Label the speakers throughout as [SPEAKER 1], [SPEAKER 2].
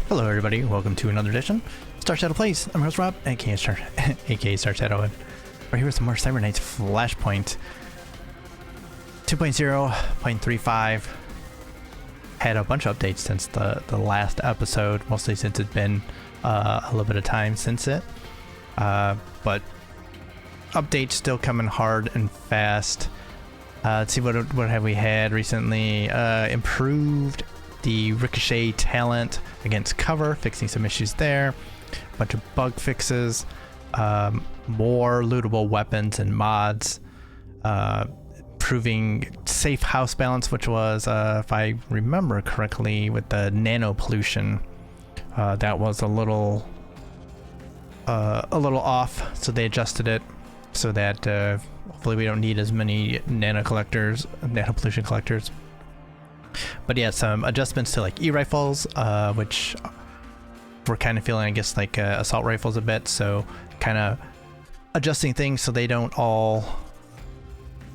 [SPEAKER 1] Hello everybody, welcome to another edition Star Shadow Plays. I'm your host Rob, aka Star Shadow, and we're here with some more Cyber Knight's Flashpoint 2.0.35. Had a bunch of updates since the last episode, mostly since it's been a little bit of time since it. But updates still coming hard and fast. Let's see what have we had recently. Improved the ricochet talent against cover, fixing some issues there. A bunch of bug fixes, more lootable weapons and mods, improving safe house balance, which was, if I remember correctly, with the nano pollution, that was a little off, so they adjusted it so that hopefully we don't need as many nano pollution collectors. But yeah, some adjustments to like e-rifles, which we're kind of feeling, I guess, like assault rifles a bit. So kind of adjusting things so they don't all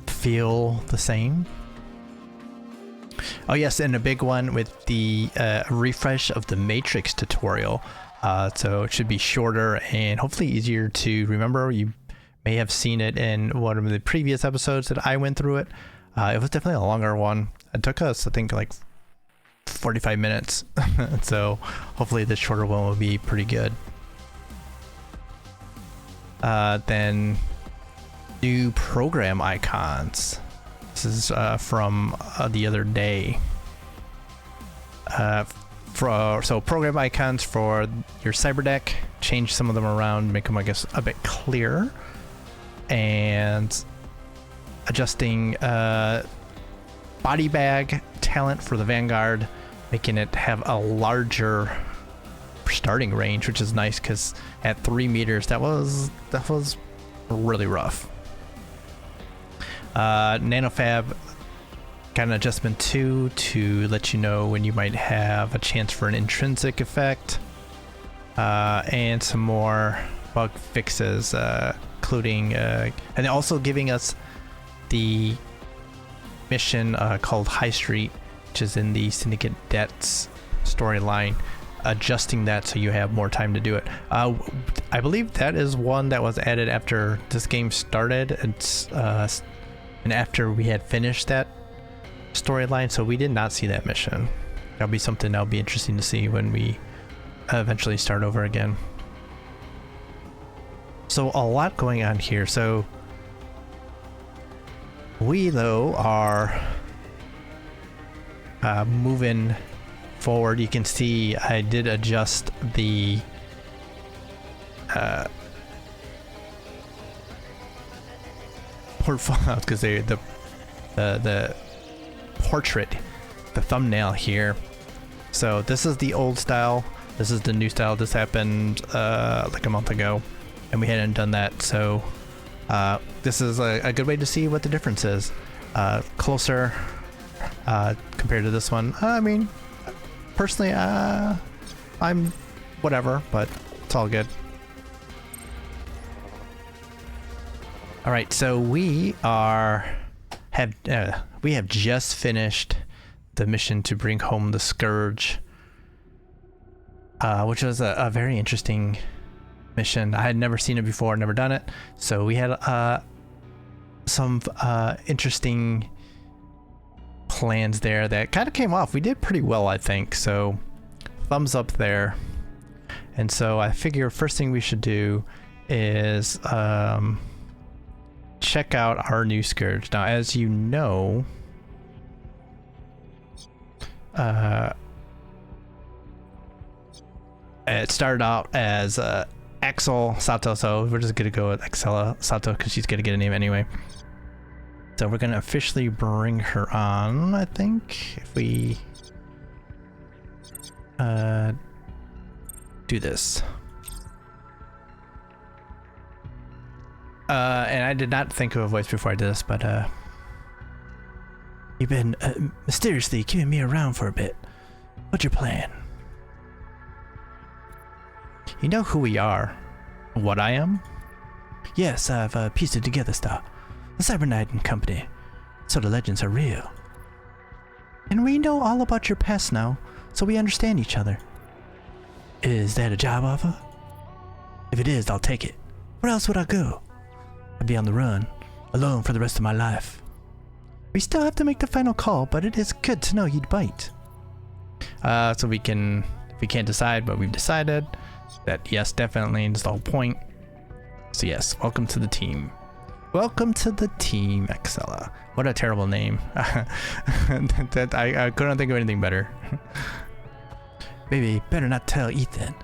[SPEAKER 1] feel the same. Oh yes, and a big one with the refresh of the Matrix tutorial. So it should be shorter and hopefully easier to remember. You may have seen it in one of the previous episodes that I went through it. It was definitely a longer one. It took us, I think, like 45 minutes. So hopefully this shorter one will be pretty good. Then new program icons. This is from the other day. So program icons for your cyber deck. Change some of them around, make them, I guess, a bit clearer. And adjusting body bag talent for the Vanguard, making it have a larger starting range, which is nice because at 3 meters that was really rough. Nanofab got an adjustment too to let you know when you might have a chance for an intrinsic effect, and some more bug fixes, including and also giving us the mission called High Street, which is in the Syndicate Debts storyline, adjusting that so you have more time to do it. I believe that is one that was added after this game started. It's and after we had finished that storyline, so we did not see that mission. That'll be something that'll be interesting to see when we eventually start over again. So a lot going on here. So we, though, are moving forward. You can see I did adjust the portfolio, because the portrait, the thumbnail here. So this is the old style. This is the new style. This happened like a month ago, and we hadn't done that. So this is a good way to see what the difference is. Closer compared to this one. I mean, personally, I'm whatever, but it's all good. All right, so we have just finished the mission to bring home the Scourge, which was a very interesting mission. I had never seen it before, never done it, so we had some interesting plans there that kind of came off. We did pretty well, I think, so thumbs up there. And so I figure first thing we should do is check out our new Scourge. Now, as you know, it started out as Axel Sato, so we're just gonna go with Axela Sato because she's gonna get a name anyway. So we're gonna officially bring her on, I think, if we do this. And I did not think of a voice before I did this, but you've been mysteriously keeping me around for a bit. What's your plan? You know who we are? What I am? Yes, I've pieced it together, Star. The Cyber Knight and Company. So the legends are real. And we know all about your past now, so we understand each other. Is that a job offer? If it is, I'll take it. Where else would I go? I'd be on the run, alone for the rest of my life. We still have to make the final call, but it is good to know you'd bite. So we can, if we can't decide, but we've decided that yes, definitely, that's the whole point. So yes, welcome to the team. Welcome to the team, Excella. What a terrible name. I couldn't think of anything better. Baby, better not tell Ethan.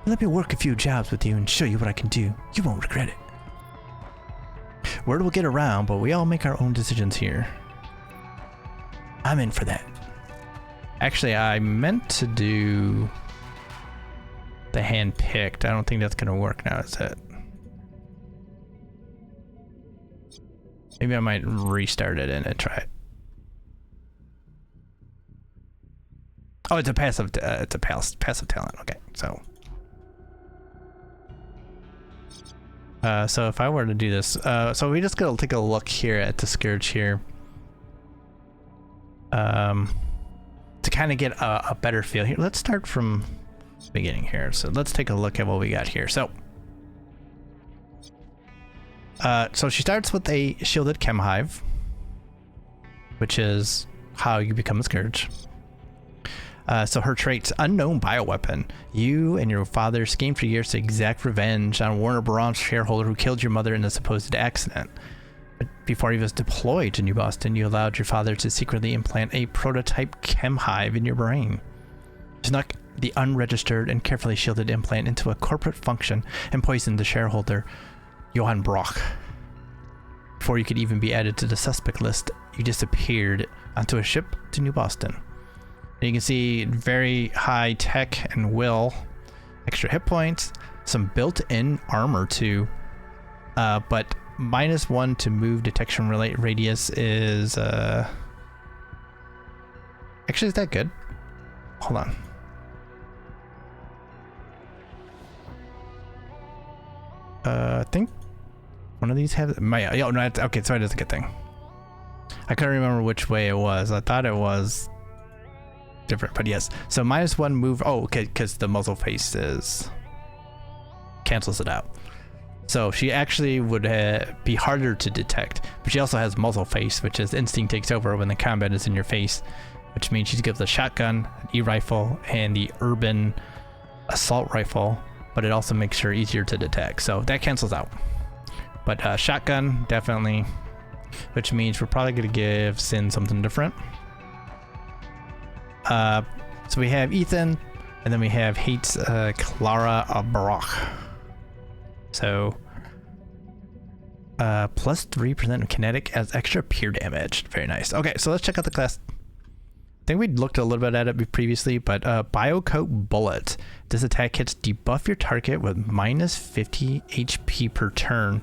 [SPEAKER 1] Let me work a few jobs with you and show you what I can do. You won't regret it. Word will get around, but we all make our own decisions here. I'm in for that. Actually, I meant to do the hand-picked. I don't think that's gonna work now, is it? Maybe I might restart it and try it. Oh, it's a passive talent. Okay, so. So if I were to do this, so we just gotta take a look here at the Scourge here. To kind of get a better feel here. Let's start from the beginning here. So let's take a look at what we got here. So she starts with a shielded chem hive, which is how you become a Scourge. So her traits: unknown bioweapon. You and your father schemed for years to exact revenge on Warner Bros. Shareholder who killed your mother in a supposed accident. But before he was deployed to New Boston, you allowed your father to secretly implant a prototype chem hive in your brain. Snuck the unregistered and carefully shielded implant into a corporate function and poisoned the shareholder, Johann Brock. Before you could even be added to the suspect list, you disappeared onto a ship to New Boston. And you can see very high tech and will, extra hit points, some built-in armor too, but -1 to move detection radius is actually, is that good? Hold on. I think one of these has oh no, okay, so it is a good thing. I couldn't remember which way it was. I thought it was different, but yes. So -1 move. Oh, okay, because the muzzle face is cancels it out. So she actually would be harder to detect, but she also has muzzle face, which is instinct takes over when the combat is in your face, which means she gives the shotgun, an E-rifle, and the urban assault rifle, but it also makes her easier to detect. So that cancels out. But shotgun, definitely, which means we're probably going to give Sin something different. So we have Ethan, and then we have hates Clara Brock. So plus 3% of kinetic as extra pure damage. Very nice. Okay, so let's check out the class. I think we looked a little bit at it previously, but Biocoat Bullet. This attack hits debuff your target with -50 HP per turn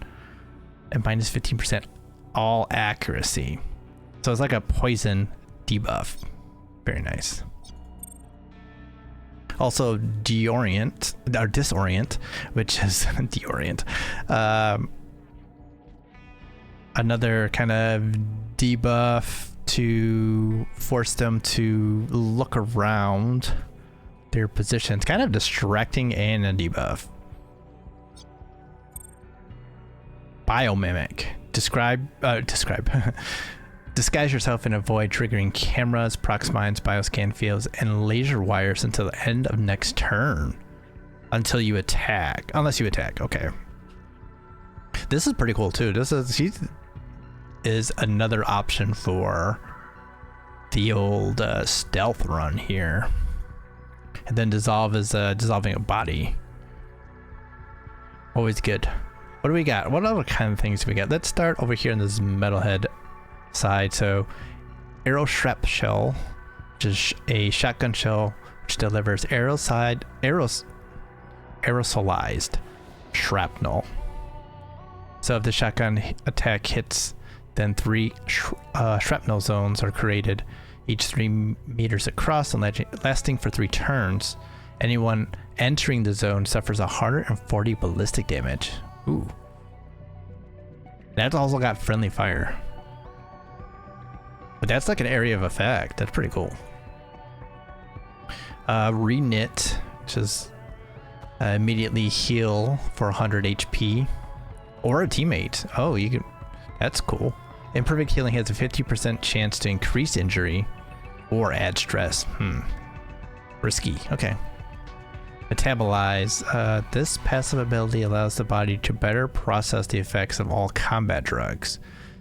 [SPEAKER 1] and -15% all accuracy. So it's like a poison debuff. Very nice. Also deorient, or disorient, which is deorient. Another kind of debuff to force them to look around their positions. Kind of distracting and a debuff. Biomimic. Describe. Disguise yourself and avoid triggering cameras, prox mines, bioscan fields, and laser wires until the end of next turn. Until you attack. Unless you attack. Okay. This is pretty cool too. She is another option for the old stealth run here. And then dissolve is dissolving a body. Always good. What do we got? What other kind of things do we got? Let's start over here in this metalhead side. So arrow shrap shell, which is a shotgun shell which delivers aerosolized shrapnel. So if the shotgun attack hits, then 3 shrapnel zones are created, each 3 meters across and lasting for 3 turns. Anyone entering the zone suffers 140 ballistic damage. Ooh. That's also got friendly fire. But that's like an area of effect. That's pretty cool. Reknit, which is Immediately heal for 100 HP. Or a teammate. Oh, you can... That's cool. Imperfect healing has a 50% chance to increase injury or add stress. Risky. Okay. Metabolize. This passive ability allows the body to better process the effects of all combat drugs,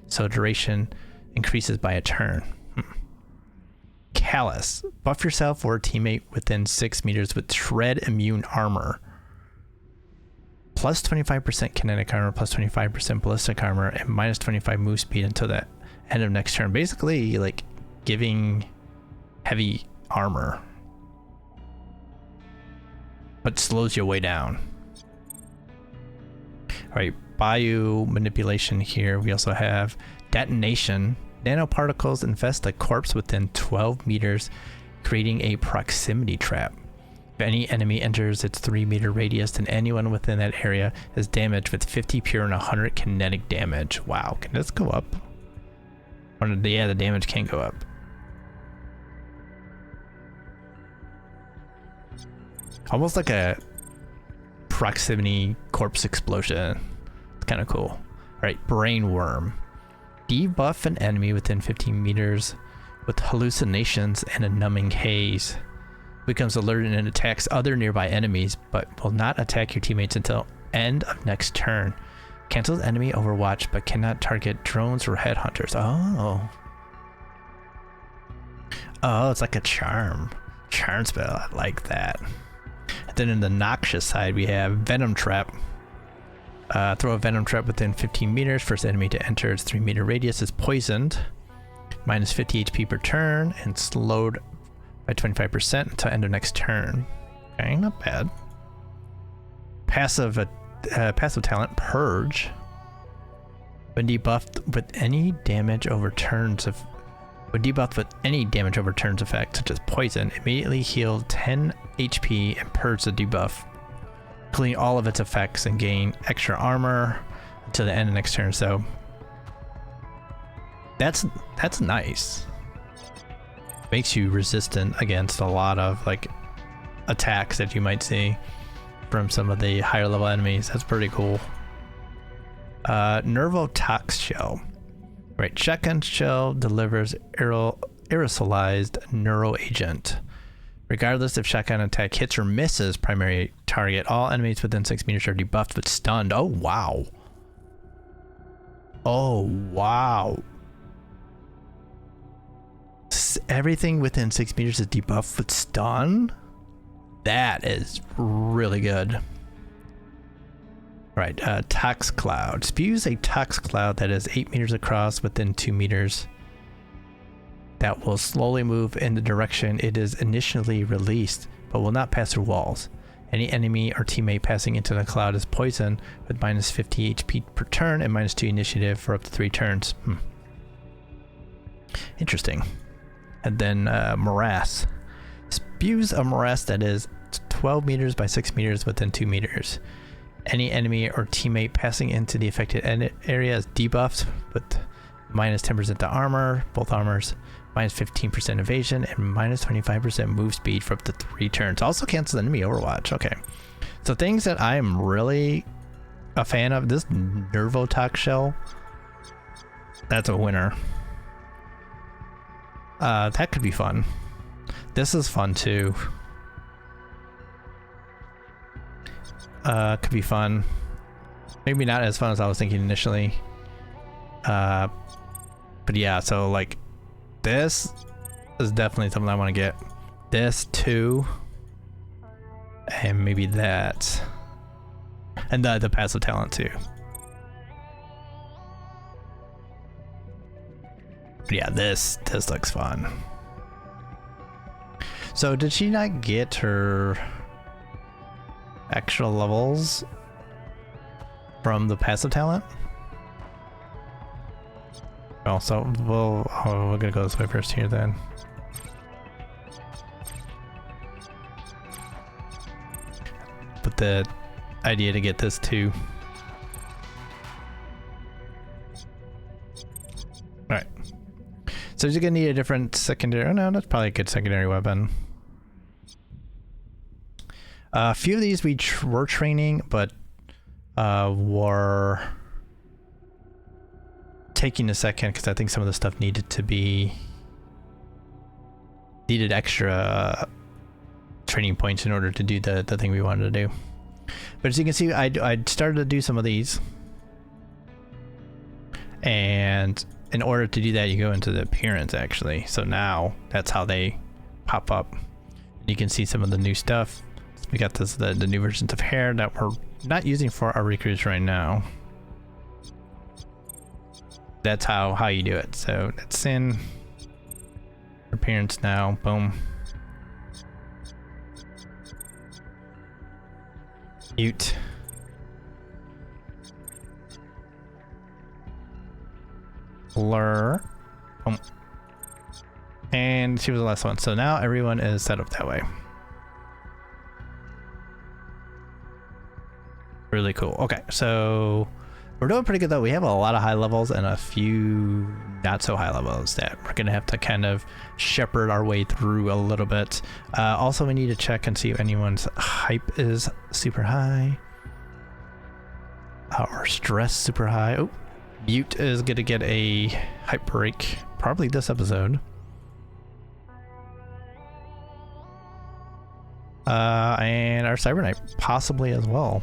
[SPEAKER 1] so duration increases by a turn. Callous. Buff yourself or a teammate within 6 meters with shred immune armor. Plus 25% kinetic armor, plus 25% ballistic armor, and minus 25 move speed until the end of next turn. Basically, like giving heavy armor, but slows you way down. All right, bio manipulation here. We also have detonation. Nanoparticles infest a corpse within 12 meters, creating a proximity trap. If any enemy enters its 3-meter radius, then anyone within that area is damaged with 50 pure and 100 kinetic damage. Wow, can this go up? Or yeah, the damage can go up. Almost like a proximity corpse explosion. It's kind of cool. All right, brain worm. Debuff an enemy within 15 meters with hallucinations and a numbing haze. Becomes alerted and attacks other nearby enemies, but will not attack your teammates until end of next turn. Cancels enemy overwatch, but cannot target drones or headhunters. Oh, it's like a charm spell. I like that. And then in the noxious side, we have venom trap. Throw a venom trap within 15 meters. First enemy to enter its 3-meter radius is poisoned. Minus 50 HP per turn and slowed by 25% until end of next turn. Okay, not bad. Passive talent, Purge. When debuffed with any damage over turns effect, such as poison, immediately heal 10 HP and purge the debuff, including all of its effects, and gain extra armor until the end of next turn. So that's nice. Makes you resistant against a lot of like attacks that you might see from some of the higher level enemies. That's pretty cool. Nervotox shell. Right, shotgun shell delivers aerosolized neuro agent. Regardless if shotgun attack hits or misses primary target, all enemies within 6 meters are debuffed with stunned. Oh wow. Oh wow. Everything within 6 meters is debuffed with stun? That is really good. Right, Tox Cloud. Spews a Tox Cloud that is 8 meters across within 2 meters. That will slowly move in the direction it is initially released, but will not pass through walls. Any enemy or teammate passing into the cloud is poisoned with minus 50 HP per turn and minus 2 initiative for up to 3 turns. Interesting. And then Morass. Spews a morass that is 12 meters by 6 meters within 2 meters. Any enemy or teammate passing into the affected area is debuffed with minus 10% to armor, both armors, minus 15% evasion, and minus 25% move speed for up to 3 turns. Also cancels enemy overwatch. Okay. So things that I am really a fan of. This Nervotox shell, that's a winner. That could be fun. This is fun too. Could be fun. Maybe not as fun as I was thinking initially. But yeah, so like this is definitely something I want to get. This too. And maybe that. And the passive talent too. But yeah, this looks fun. So did she not get her extra levels from the passive talent? Oh, so we're gonna go this way first here then. But the idea to get this too. Alright. So you're gonna need a different secondary. Oh no, that's probably a good secondary weapon. A few of these we were training, but were taking a second because I think some of the stuff needed extra training points in order to do the thing we wanted to do. But as you can see, I started to do some of these, and in order to do that, you go into the appearance actually. So now that's how they pop up. You can see some of the new stuff. We got the new versions of hair that we're not using for our recruits right now. That's how you do it. So that's in appearance now. Boom. Mute. Blur. Boom. And she was the last one. So now everyone is set up that way. Really cool. Okay, so we're doing pretty good though. We have a lot of high levels and a few not so high levels that we're gonna have to kind of shepherd our way through a little bit. Also, we need to check and see if anyone's hype is super high or stress super high. Oh, Mute is gonna get a hype break probably this episode. And our Cyber Knight possibly as well.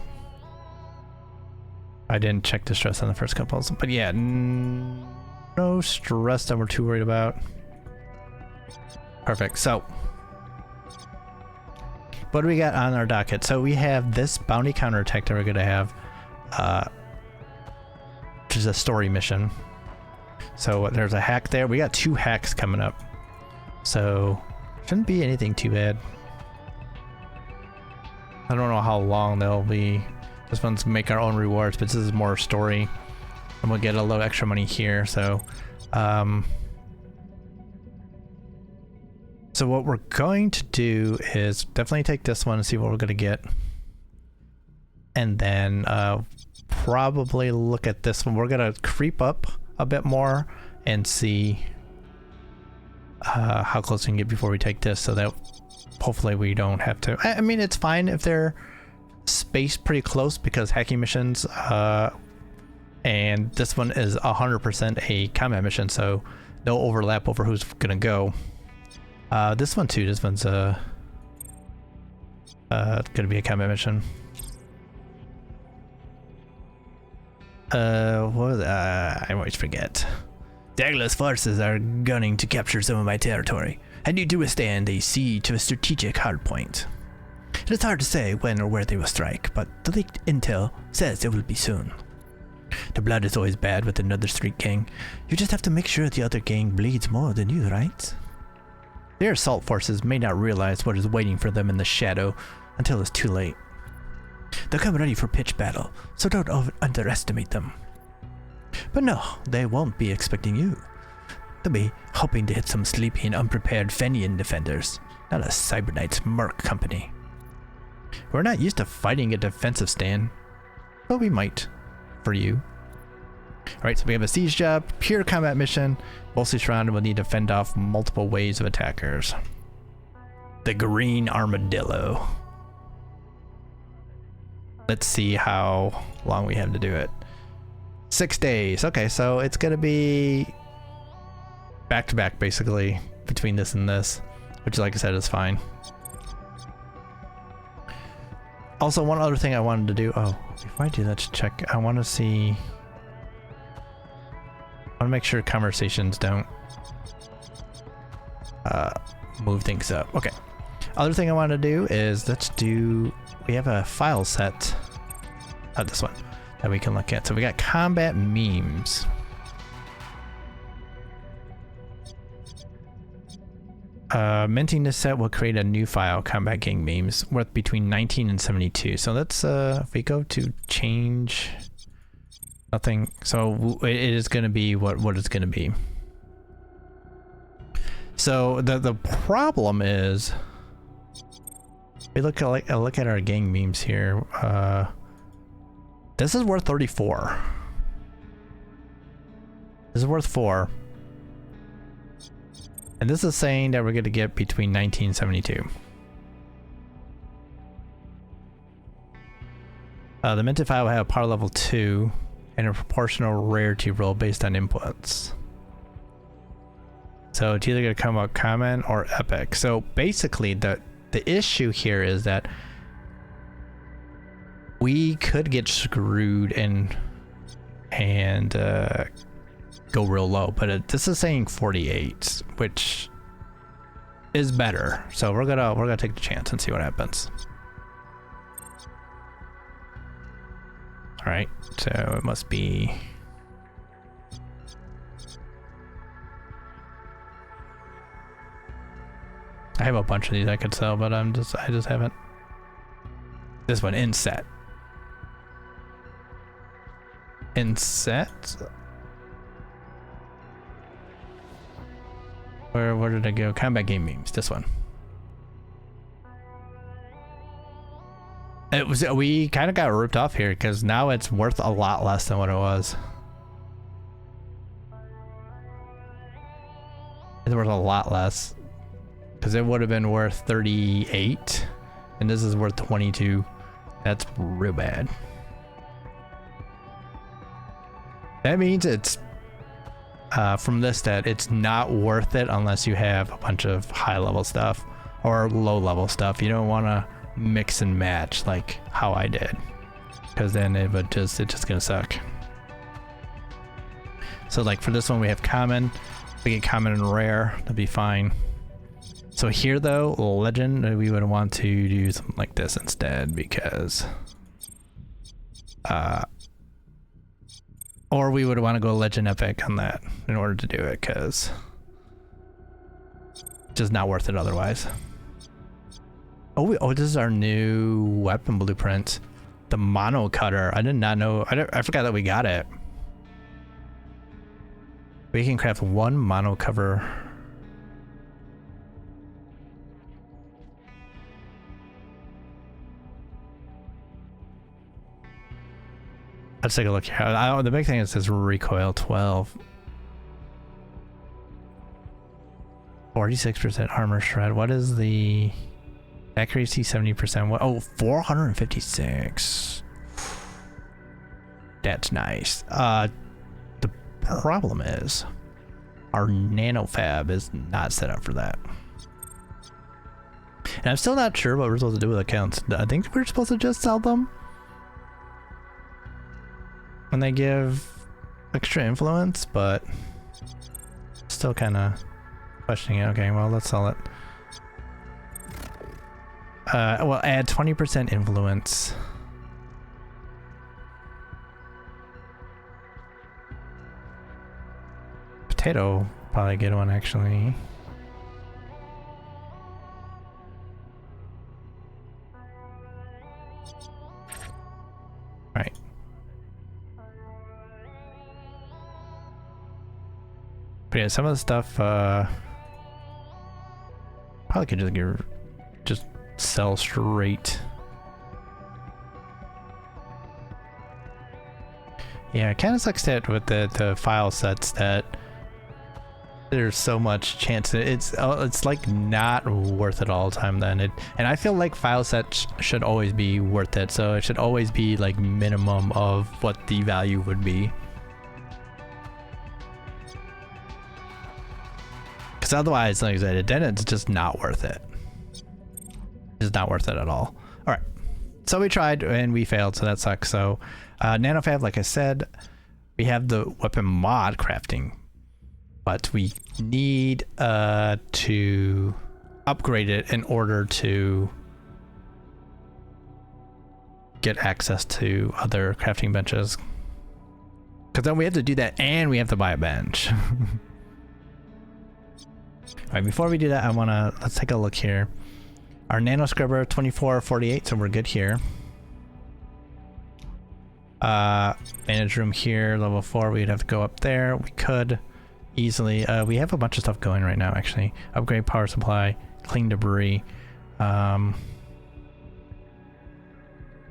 [SPEAKER 1] I didn't check the stress on the first couple, but yeah, no stress that we're too worried about. Perfect. So, what do we got on our docket? So we have this bounty counterattack that we're gonna have, which is a story mission. So there's a hack there. We got 2 hacks coming up, so shouldn't be anything too bad. I don't know how long they'll be. This one's make our own rewards, but this is more story, and we'll get a little extra money here. So so what we're going to do is definitely take this one and see what we're gonna get, and then probably look at this one. We're gonna creep up a bit more and see how close we can get before we take this, so that hopefully we don't have to. I mean, it's fine if they're spaced pretty close because hacking missions, and this one is 100% a combat mission, so no overlap over who's gonna go. This one too. This one's gonna be a combat mission. What was I always forget. Dagger's forces are gunning to capture some of my territory. I need to withstand a siege to a strategic hardpoint. It is hard to say when or where they will strike, but the leaked intel says it will be soon. The blood is always bad with another street gang. You just have to make sure the other gang bleeds more than you, right? Their assault forces may not realize what is waiting for them in the shadow until it's too late. They'll come ready for pitch battle, so don't underestimate them. But no, they won't be expecting you. They'll be hoping to hit some sleepy and unprepared Fenian defenders, not a Cyber Knight's Merc company. We're not used to fighting a defensive stand, but we might, for you. Alright, so we have a siege job, pure combat mission, mostly surrounded, we'll need to fend off multiple waves of attackers. The Green Armadillo. Let's see how long we have to do it. 6 days. Okay, so it's gonna be back to back basically between this and this, which like I said is fine. Also, one other thing I wanted to do, before I do that, let's check. I want to see, I want to make sure conversations don't move things up. Okay. Other thing I want to do is we have a file set, this one, that we can look at. So we got combat memes. Minting this set will create a new file, combat gang memes, worth between 19 and 72. So let's, if we go to change, nothing. So it is going to be what it's going to be. So the problem is, we look at our gang memes here. This is worth 34. This is worth 4. And this is saying that we're going to get between 19 and 72. The minted file will have a power level 2 and a proportional rarity roll based on inputs. So it's either going to come out common or epic. So basically the issue here is that we could get screwed and go real low, but this is saying 48, which is better. So we're gonna take the chance and see what happens. All right, so it must be. I have a bunch of these I could sell, but I just haven't. This one, inset. Inset? Where did I go? Combat game memes, this one. We kind of got ripped off here because now it's worth a lot less than what it was. It's worth a lot less because it would have been worth 38 and this is worth 22. That's real bad. That means it's from this that it's not worth it unless you have a bunch of high level stuff or low level stuff. You don't want to mix and match like how I did, because then it's just gonna suck. So like for this one we have common, we get common and rare, that'd be fine. So here though, legend, we would want to do something like this instead, because or we would want to go legend epic on that in order to do it, because it's just not worth it otherwise. Oh, this is our new weapon blueprint. The mono cutter. I did not know. I forgot that we got it. We can craft one mono cover. Let's take a look here. The big thing is this recoil 12. 46% armor shred. What is the accuracy? 70%. What? Oh, 456. That's nice. The problem is our nano fab is not set up for that. And I'm still not sure what we're supposed to do with accounts. I think we're supposed to just sell them when they give extra influence, but still kind of questioning it. Okay, well, let's sell it. Well, add 20% influence. Potato, probably a good one actually. Right. But yeah, some of the stuff probably could just sell straight. Yeah, it kind of sucks that with the file sets that there's so much chance it's like not worth it all the time then. And I feel like file sets should always be worth it, so it should always be like minimum of what the value would be. Because otherwise, like I said, then it's just not worth it. It's not worth it at all. All right, so we tried and we failed, so that sucks. So nanofab, like I said, we have the weapon mod crafting, but we need to upgrade it in order to get access to other crafting benches, because then we have to do that and we have to buy a bench. All right, before we do that, let's take a look here. Our nano scrubber 2448, so we're good here. Manage room here, level 4, we'd have to go up there. We could easily, we have a bunch of stuff going right now actually. Upgrade power supply, clean debris. Is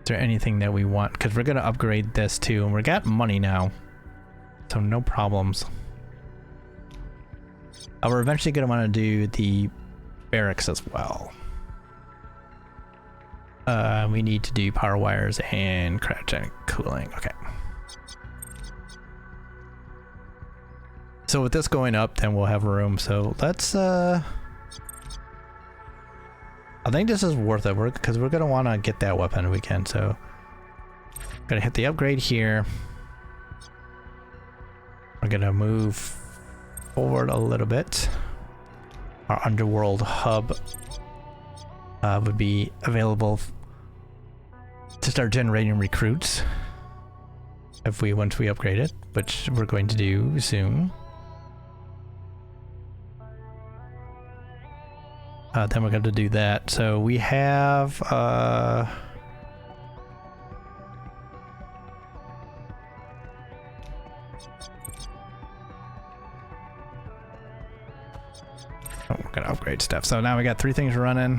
[SPEAKER 1] there anything that we want? Because we're gonna upgrade this too, and we got money now, so no problems. We're eventually gonna want to do the barracks as well. We need to do power wires and cryogenic cooling. Okay. So with this going up, then we'll have room. So let's, I think this is worth it because we're going to want to get that weapon if we can. So going to hit the upgrade here. We're going to move forward a little bit. Our underworld hub would be available to start generating recruits once we upgrade it, which we're going to do soon. Then we're going to do that. So we have we're gonna upgrade stuff. So now we got 3 things running.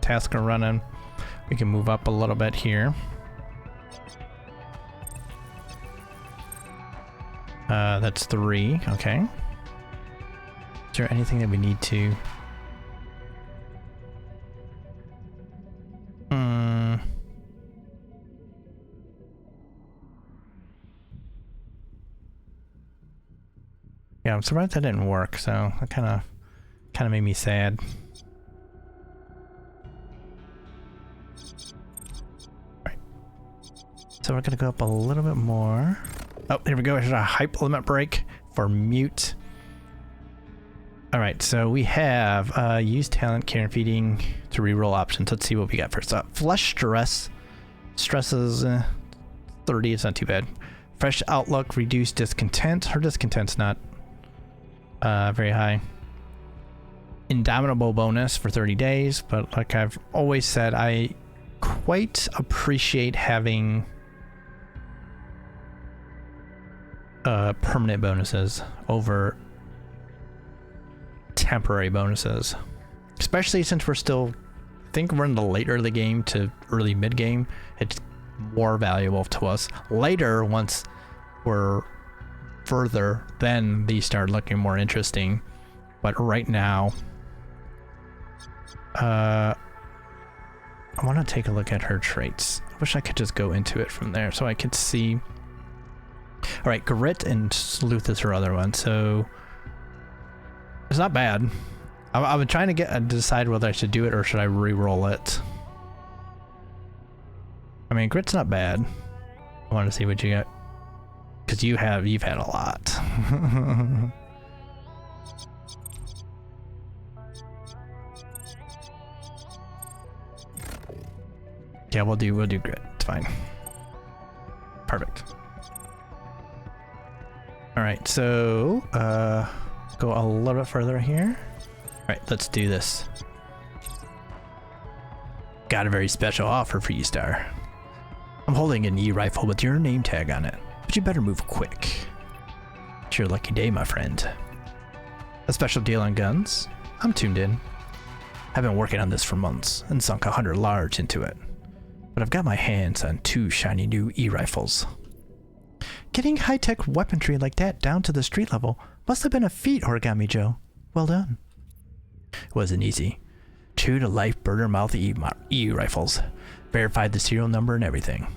[SPEAKER 1] Tasks are running. We can move up a little bit here. That's 3. Okay. Is there anything that we need to? Yeah, I'm surprised that didn't work. So that kind of made me sad. Right. So we're gonna go up a little bit more. Oh, here we go. Here's a hype limit break for mute. All right, so we have use talent, care and feeding to reroll options. Let's see what we got first up. Flesh stress. Stress is 30. It's not too bad. Fresh outlook, reduced discontent. Her discontent's not very high. Indomitable bonus for 30 days, but like I've always said, I quite appreciate having permanent bonuses over temporary bonuses, especially since we're still, I think we're in the late early game to early mid game. It's more valuable to us later. Once we're further, then these start looking more interesting, but right now I want to take a look at her traits. I wish I could just go into it from there so I could see. All right, grit and sleuth is her other one, so it's not bad. I've been trying to decide whether I should do it or should I re-roll it. I mean, grit's not bad. I want to see what you got, because you've had a lot. Yeah, we'll do grit. It's fine. Perfect. All right, so go a little bit further here. All right, let's do this. Got a very special offer for you, Star. I'm holding an E-rifle with your name tag on it, but you better move quick. It's your lucky day, my friend. A special deal on guns? I'm tuned in. I've been working on this for months and sunk 100 large into it, but I've got my hands on 2 shiny new E-rifles. Getting high-tech weaponry like that down to the street level must have been a feat, Origami Joe. Well done. It wasn't easy. True to life burner mouth E-rifles. Verified the serial number and everything.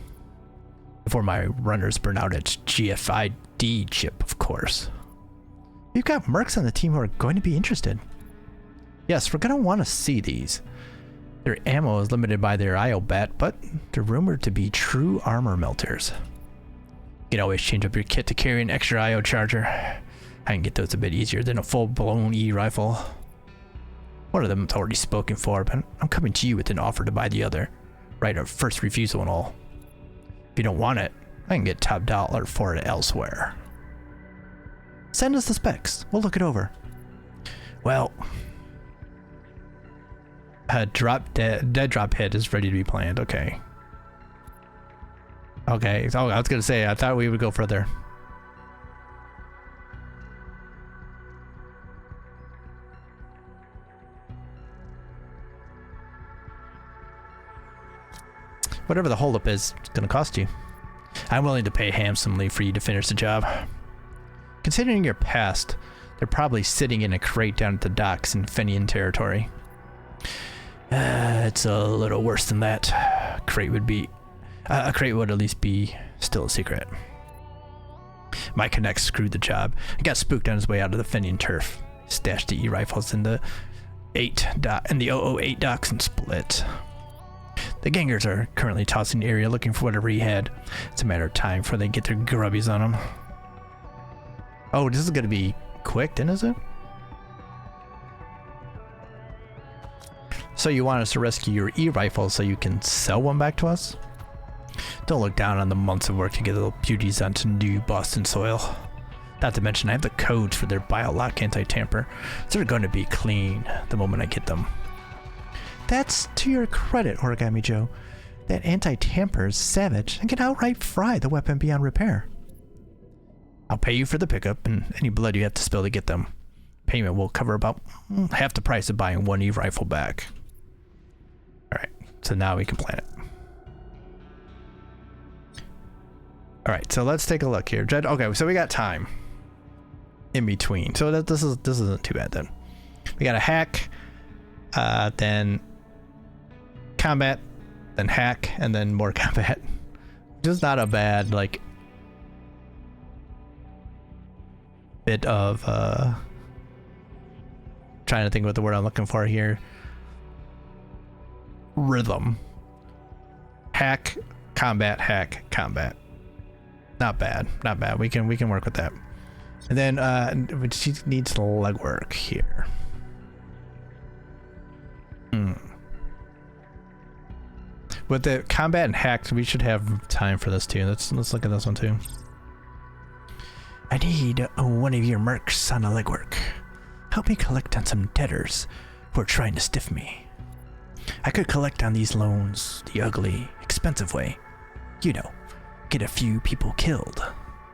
[SPEAKER 1] Before my runners burn out its GFID chip, of course. We've got mercs on the team who are going to be interested. Yes, we're going to want to see these. Their ammo is limited by their IO bat, but they're rumored to be true armor melters. You can always change up your kit to carry an extra IO charger. I can get those a bit easier than a full-blown E-rifle. One of them is already spoken for, but I'm coming to you with an offer to buy the other. Right of first refusal and all. If you don't want it, I can get top dollar for it elsewhere. Send us the specs. We'll look it over. Well, a dead drop hit is ready to be planned. Okay. Okay, so I was gonna say, I thought we would go further. Whatever the holdup is, it's gonna cost you. I'm willing to pay handsomely for you to finish the job. Considering your past, they're probably sitting in a crate down at the docks in Fenian territory. It's a little worse than that. Crate would be... a crate would at least be still a secret. My connect screwed the job. He got spooked on his way out of the Fenian turf. Stashed the E-rifles in the 008 docks and split. The gangers are currently tossing the area looking for whatever he had. It's a matter of time before they get their grubbies on him. Oh, this is gonna be quick, then, is it? So you want us to rescue your E-rifle so you can sell one back to us? Don't look down on the months of work to get little beauties onto new Boston soil. Not to mention I have the codes for their biolock anti-tamper, so they're going to be clean the moment I get them. That's to your credit, Origami Joe. That anti-tamper is savage and can outright fry the weapon beyond repair. I'll pay you for the pickup and any blood you have to spill to get them. Payment will cover about half the price of buying one E-rifle back. Alright, so now we can plan it. Alright, so let's take a look here. Okay, so we got time in between. So this isn't too bad then. We got a hack, then combat, then hack, and then more combat. Just not a bad, like, bit of, trying to think what the word I'm looking for here. Rhythm. Hack, combat, combat. Not bad, not bad. We can work with that. And then she needs legwork here. With the combat and hack, we should have time for this too. Let's look at this one too. I need one of your mercs on a legwork. Help me collect on some debtors who are trying to stiff me. I could collect on these loans the ugly, expensive way. You know, get a few people killed.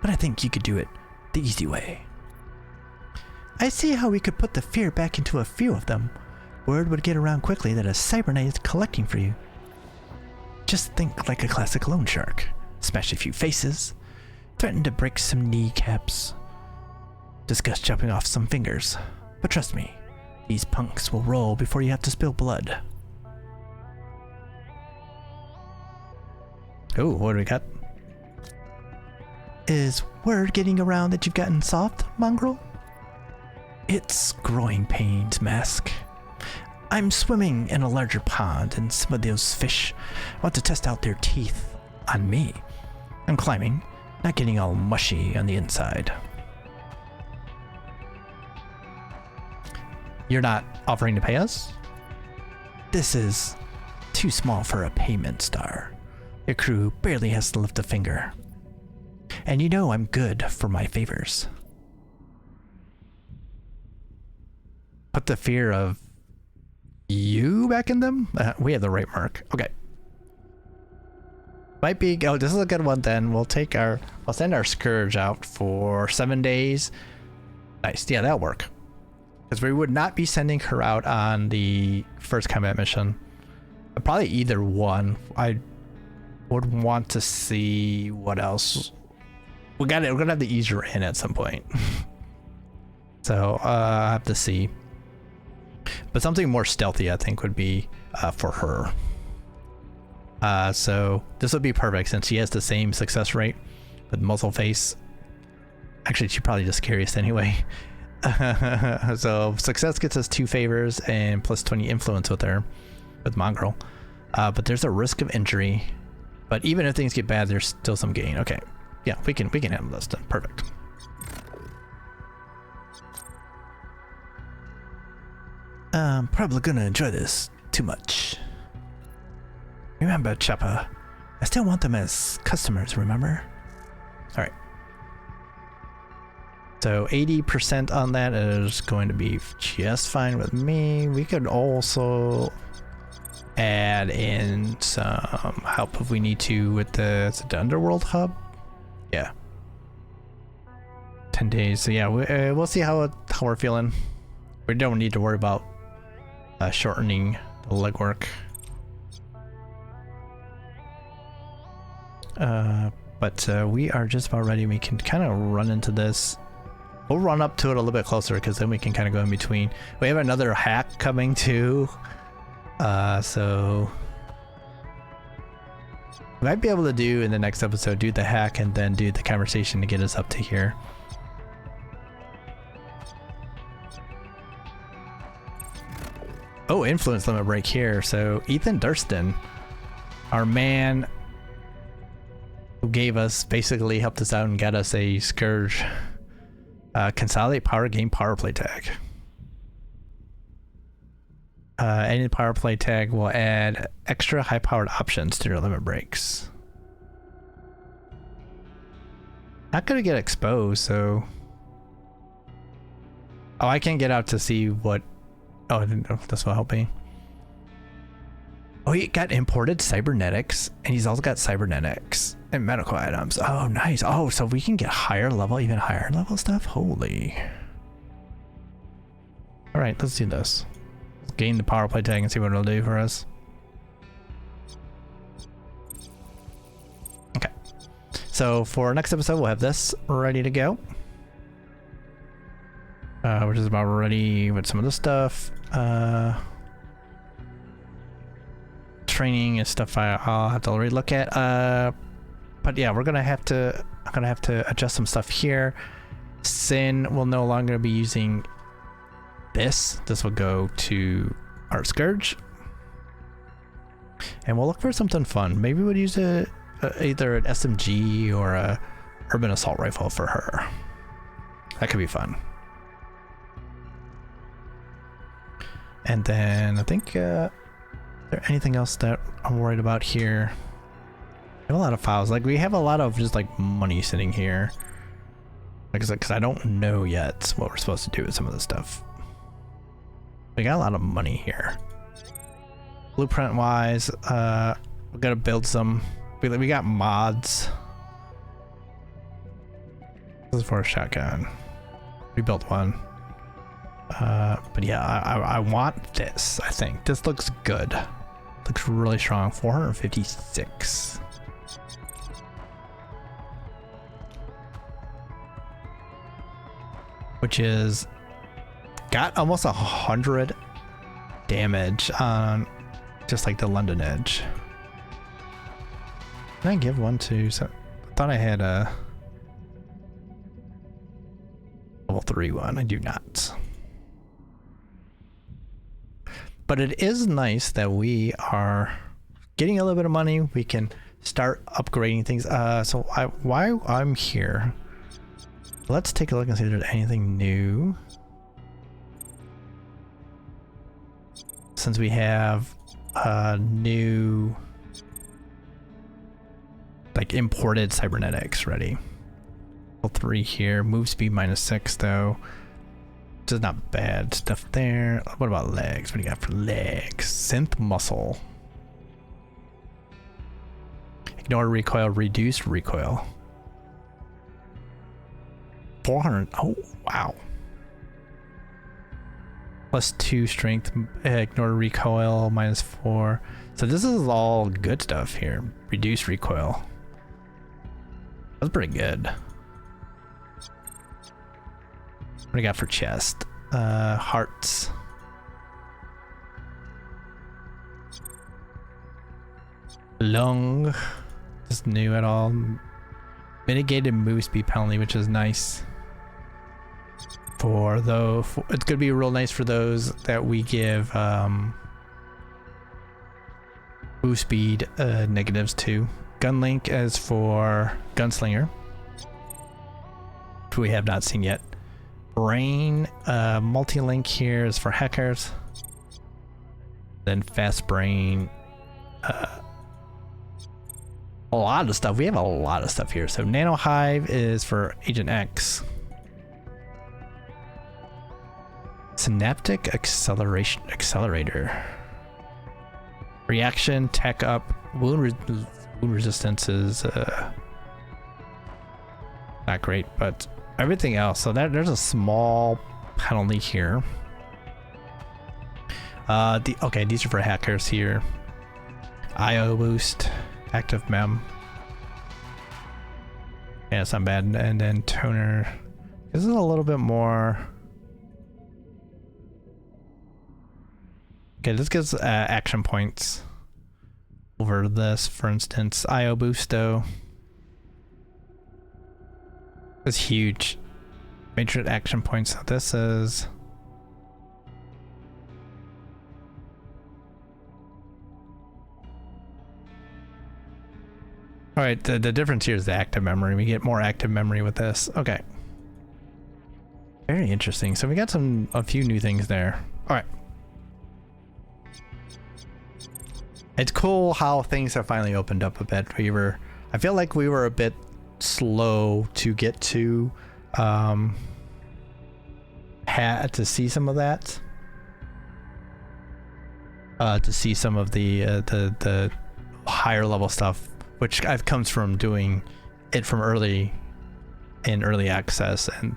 [SPEAKER 1] But I think you could do it the easy way. I see how we could put the fear back into a few of them. Word would get around quickly that a cyberknight is collecting for you. Just think like a classic loan shark. Smash a few faces, threaten to break some kneecaps, discuss chopping off some fingers. But trust me, these punks will roll before you have to spill blood. Oh, what do we got? Is word getting around that you've gotten soft, Mongrel? It's growing pains, Mask. I'm swimming in a larger pond and some of those fish want to test out their teeth on me. I'm climbing, not getting all mushy on the inside. You're not offering to pay us? This is too small for a payment, Star. Your crew barely has to lift a finger. And you know I'm good for my favors. Put the fear of you back in them? We have the right mark. Okay. Might be, oh, this is a good one then. We'll send our Scourge out for 7 days. Nice, yeah, that'll work. Because we would not be sending her out on the first combat mission. Probably either one. I would want to see what else. We're gonna have the easier in at some point. So I have to see. But something more stealthy I think would be for her. So this would be perfect since she has the same success rate with muzzle face. Actually, she's probably just curious anyway. So success gets us 2 favors and plus 20 influence with her, with Mongrel. But there's a risk of injury. But even if things get bad, there's still some gain. Okay, yeah, we can handle this then. Perfect. I'm probably gonna enjoy this too much. Remember, Chopper, I still want them as customers, remember? Alright. So 80% on that is going to be just fine with me. We could also add in some help if we need to with the Underworld hub. Yeah. 10 days. So yeah, we'll see how we're feeling. We don't need to worry about shortening the legwork. But we are just about ready. We can kind of run into this. We'll run up to it a little bit closer because then we can kind of go in between. We have another hack coming too. So we might be able to do in the next episode, do the hack and then do the conversation to get us up to here. Oh, influence limit break here. So Ethan Durston, our man who gave us, basically helped us out and got us a Scourge consolidate power game power play tag. Any power play tag will add extra high powered options to your limit breaks. Not gonna get exposed, so. Oh, I can't get out to see what. Oh, I didn't know if this will help me. Oh, he got imported cybernetics, and he's also got cybernetics and medical items. Oh, nice. Oh, so we can get higher level, even higher level stuff? Holy. All right, let's do this. Let's gain the power play tag and see what it'll do for us. Okay. So for our next episode, we'll have this ready to go. We're just about ready with some of the stuff. Training is stuff I'll have to already look at. But yeah, I'm gonna have to adjust some stuff here. Sin will no longer be using this. This will go to our Scourge, and we'll look for something fun. Maybe we'll use either an SMG or a urban assault rifle for her. That could be fun. And then I think, is there anything else that I'm worried about here? We have a lot of files. Like, we have a lot of just like money sitting here. Because I don't know yet what we're supposed to do with some of this stuff. We got a lot of money here. Blueprint wise, we gotta build some. We got mods. This is for a shotgun. We built one. But yeah, I want this. I think this looks good. Looks really strong. 456. Which is got almost 100 damage on just like the London Edge. Can I give one to? So I thought I had a level 3 one. I do not. But it is nice that we are getting a little bit of money. We can start upgrading things. So while I'm here, let's take a look and see if there's anything new. Since we have new, like, imported cybernetics ready. Level 3 here. Move speed -6 though. Which is not bad stuff there. What about legs? What do you got for legs? Synth muscle. Ignore recoil, reduce recoil. 400. Oh, wow. +2 strength. Ignore recoil, -4. So this is all good stuff here. Reduce recoil. That's pretty good. What do you got for chest? Hearts. Lung. Just new at all. Mitigated move speed penalty, which is nice. It's gonna be real nice for those that we give move speed negatives to. Gun link is for gunslinger, which we have not seen yet. Brain multi-link here is for hackers. Then fast brain. A lot of stuff. We have a lot of stuff here. So nano hive is for Agent X. Synaptic accelerator. Reaction tech up. Wound resistance is not great, but everything else. So there's a small penalty here. Okay, these are for hackers here. IO boost, active mem. Yeah, it's not bad. And then toner. This is a little bit more. Okay, this gives action points over this, for instance. IO boost though. This is huge. Major action points. So this is... Alright, the difference here is the active memory. We get more active memory with this. Okay. Very interesting. So we got a few new things there. Alright. It's cool how things have finally opened up a bit. I feel like we were a bit slow to get to had to see some of that. To see some of the higher level stuff, which comes from doing it from early access and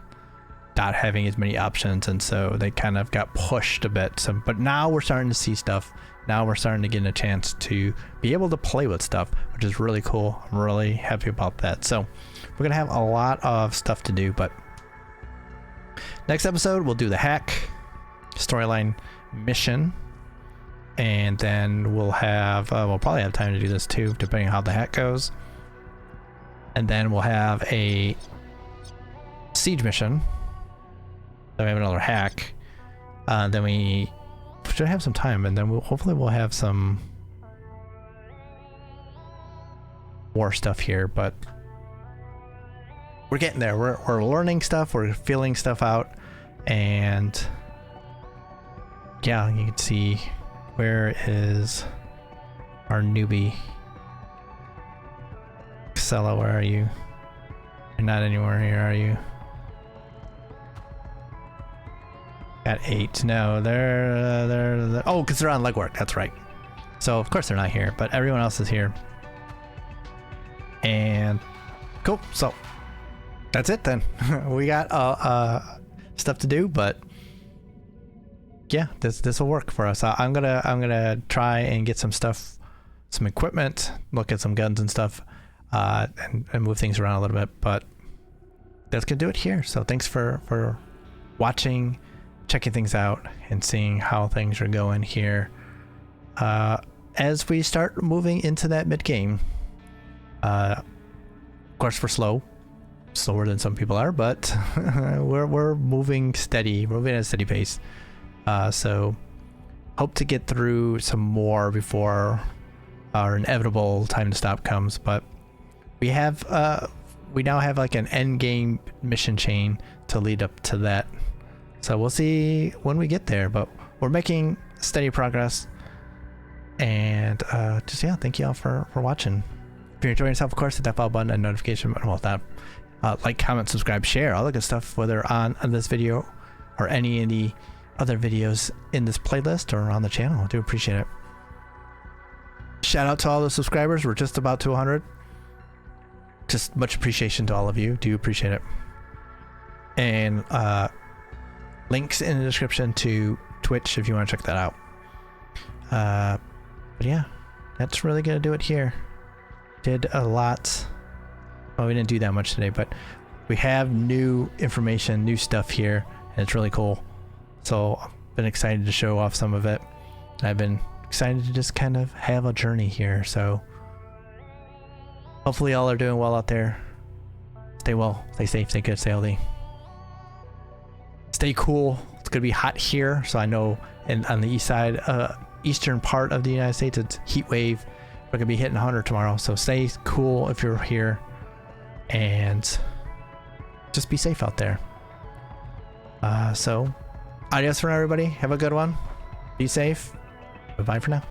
[SPEAKER 1] not having as many options, and so they kind of got pushed a bit. So, but now we're starting to see stuff. Now we're starting to get a chance to be able to play with stuff, which is really cool. I'm really happy about that. So we're gonna have a lot of stuff to do, but next episode we'll do the hack storyline mission, and then we'll probably have time to do this too, depending on how the hack goes. And then we'll have a siege mission. Then we have another hack. Then we should have some time, and then hopefully we'll have some more stuff here. But we're getting there. We're learning stuff. We're feeling stuff out, and yeah, you can see. Where is our newbie? Xella, where are you? You're not anywhere here, are you? At 8. No, they're oh, because they're on legwork. That's right. So of course they're not here, but everyone else is here. And cool. So that's it then. We got stuff to do, but yeah, this will work for us. I'm gonna try and get some stuff, some equipment, look at some guns and stuff, and move things around a little bit. But that's gonna do it here. So thanks for watching, checking things out, and seeing how things are going here. As we start moving into that mid game, of course we're slower than some people are, but we're moving steady. We're moving at a steady pace. So hope to get through some more before our inevitable time to stop comes, but we now have like an end game mission chain to lead up to that. So we'll see when we get there, but we're making steady progress. And just yeah, thank you all for watching. If you're enjoying yourself, of course, hit that follow button and notification button. Well, that like, comment, subscribe, share, all the good stuff, whether on this video or any of the other videos in this playlist or on the channel. I do appreciate it. Shout out to all the subscribers. We're just about to 100. Just much appreciation to all of you. Do appreciate it. And links in the description to Twitch if you want to check that out. But yeah, that's really gonna do it here. Did a lot. Well, we didn't do that much today, but we have new information, new stuff here, and it's really cool. So I've been excited to show off some of it. I've been excited to just kind of have a journey here. So hopefully y'all are doing well out there. Stay well, stay safe, stay good, stay healthy. Stay cool. It's gonna be hot here, so I know on the east side, eastern part of the United States, it's heat wave. We're gonna be hitting 100 tomorrow, so stay cool if you're here, and just be safe out there. So adios for now, everybody. Have a good one. Be safe. Bye for now.